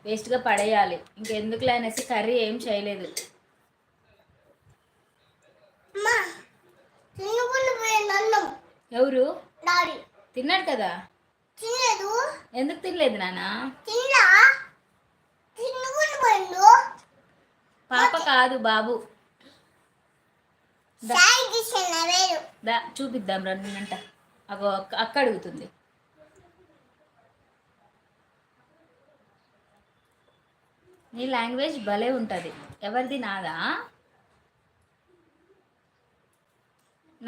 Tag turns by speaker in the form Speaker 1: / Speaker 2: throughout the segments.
Speaker 1: వేస్ట్గా పడేయాలి. ఇంకెందుకులే అనేసి కర్రీ ఏం చేయలేదు. ఎవరు తిన్నాడు కదా? ఎందుకు తినలేదు నాన్న? పాప కాదు బాబు. చూపిద్దాం రండి. అగో అక్క అడుగుతుంది. నీ లాంగ్వేజ్ భలే ఉంటుంది. ఎవరిది? నాదా?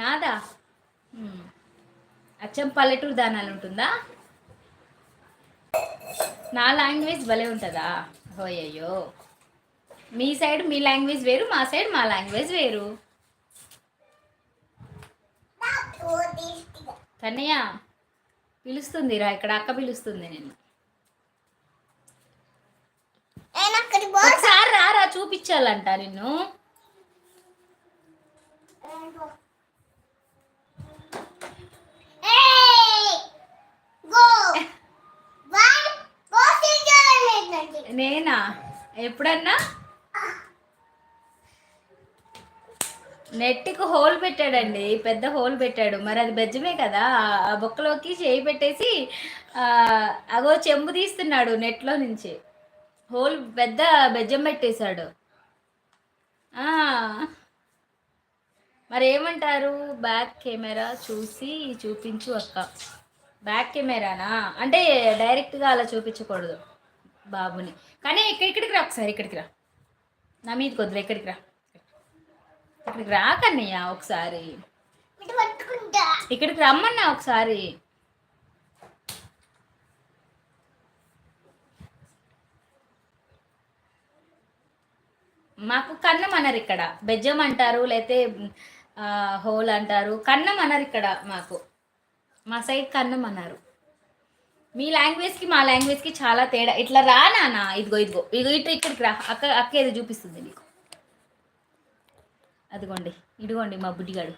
Speaker 1: నాదా? అచ్చం పల్లెటూరు దానాలు ఉంటుందా? నా లాంగ్వేజ్ భలే ఉంటుందా? ఓయ్యో, మీ సైడ్ మీ లాంగ్వేజ్ వేరు, మా సైడ్ మా లాంగ్వేజ్ వేరు. కన్నయ్య పిలుస్తుంది రా, ఇక్కడ అక్క పిలుస్తుంది. నేను ఒకసారి రారా, చూపించాలంట నిన్ను. నేనా? ఎప్పుడన్నా నెట్కి హోల్ పెట్టాడండి, పెద్ద హోల్ పెట్టాడు. మరి అది బెజ్జమే కదా, ఆ బొక్కలోకి చేయి పెట్టేసి అగో చెంబు తీస్తున్నాడు నెట్లో నుంచి. హోల్ పెద్ద బెజ్జం పెట్టేశాడు. మరి ఏమంటారు? బ్యాక్ కెమెరా చూసి చూపించు అక్క. బ్యాక్ కెమెరానా అంటే డైరెక్ట్గా అలా చూపించకూడదు బాబుని. కానీ ఇక్కడికి రా ఒకసారి, ఇక్కడికి రా. నా మీదకి వద్దురా, ఇక్కడికి రా. ఇక్కడికి రా కన్నయ్య ఒకసారి. ఇక్కడికి రమ్మన్నా ఒకసారి. మాకు కన్నం అన్నారు ఇక్కడ, బెజ్జం అంటారు, లేకపోతే హోల్ అంటారు. కన్నం అన్నారు ఇక్కడ మాకు, మా సైడ్ కన్నం అన్నారు. మీ లాంగ్వేజ్కి మా లాంగ్వేజ్కి చాలా తేడా. ఇట్లా రా నాన్న, ఇదిగో ఇదిగో ఇదిగో ఇటు ఇక్కడికి రా. అక్క ఏదో చూపిస్తుంది నీకు. అదిగోండి, ఇదిగోండి మా బుడ్డిగాడు.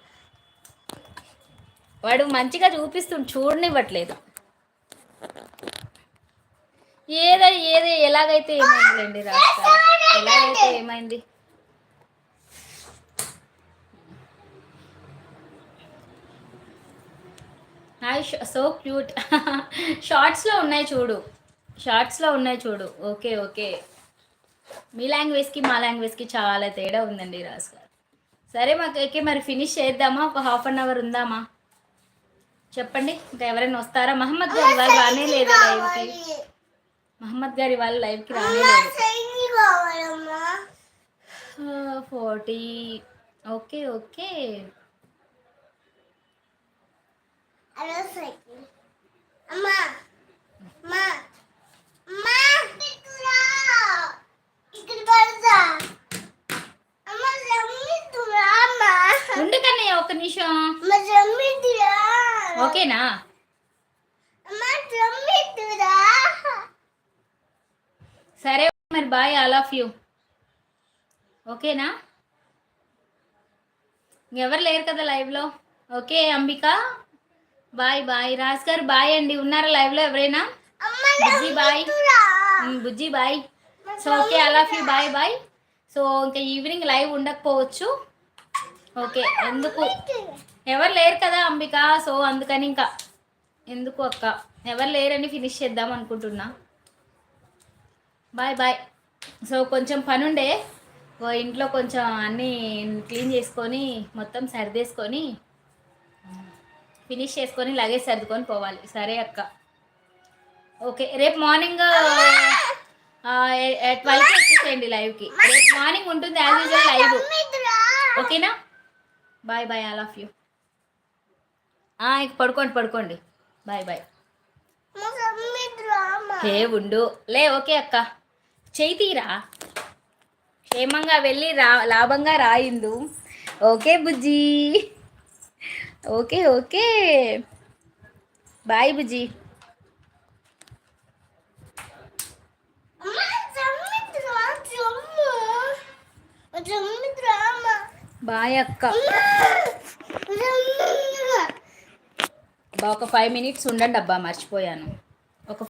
Speaker 1: వాడు మంచిగా చూపిస్తుంది, చూడనివ్వట్లేదు. ఏదో ఎలాగైతే ఏమైందిలేండి రాస్తారు, ఎలాగైతే ఏమైంది. Hi, so cute. షార్ట్స్లో ఉన్నాయి చూడు, షార్ట్స్లో ఉన్నాయి చూడు. ఓకే ఓకే, మీ లాంగ్వేజ్కి మా లాంగ్వేజ్కి చాలా తేడా ఉందండి రాజు గారు. సరే మాకు మరి ఫినిష్ చేద్దామా? ఒక ½ అవర్ ఉందామా? చెప్పండి. ఇంకా ఎవరైనా వస్తారా? మహమ్మద్ గారి వాళ్ళు రానే లేదు లైవ్కి. మహమ్మద్ గారి వాళ్ళు లైవ్కి రానే లేదు. 40. Okay okay. ఉండు కన్నయ్య ఒక్క నిమిషం. ఓకేనా? సరే మరి బాయ్, ఆల్ ఆఫ్ యూ. ఓకేనా? ఎవరు లేరు కదా లైవ్లో. Okay Ambika bye bye. Raj garu bye అండి. ఉన్నారా లైవ్లో ఎవరైనా? Bujji bye, Bujji bye. So okay, all of you bye bye. So ఇంకా ఈవినింగ్ లైవ్ ఉండకపోవచ్చు. ఓకే, ఎందుకు ఎవరు లేరు కదా అంబిక, సో అందుకని ఇంకా ఎందుకు అక్క, ఎవరు లేరని ఫినిష్ చేద్దాం అనుకుంటున్నా. Bye bye. సో కొంచెం పని ఉండే, ఇంట్లో కొంచెం అన్నీ క్లీన్ చేసుకొని మొత్తం సర్దేసుకొని ఫినిష్ చేసుకొని లగేజ్ సర్దుకొని పోవాలి. సరే అక్క. ఓకే, రేపు మార్నింగ్ 12కి వచ్చేసేయండి లైవ్కి. రేపు మార్నింగ్ ఉంటుంది యాజ్ యూజువల్ లైవ్. ఓకేనా? Bye bye, all of you. పడుకోండి. Bye bye. హే ఉండు లే. ఓకే అక్క, చేయి తీరా. క్షేమంగా వెళ్ళి లాభంగా రాయిందు. Okay Bujji. Okay okay, bye Bujji. Bye అక్క. ఒక 5 minutes ఉండండి అబ్బా, మర్చిపోయాను.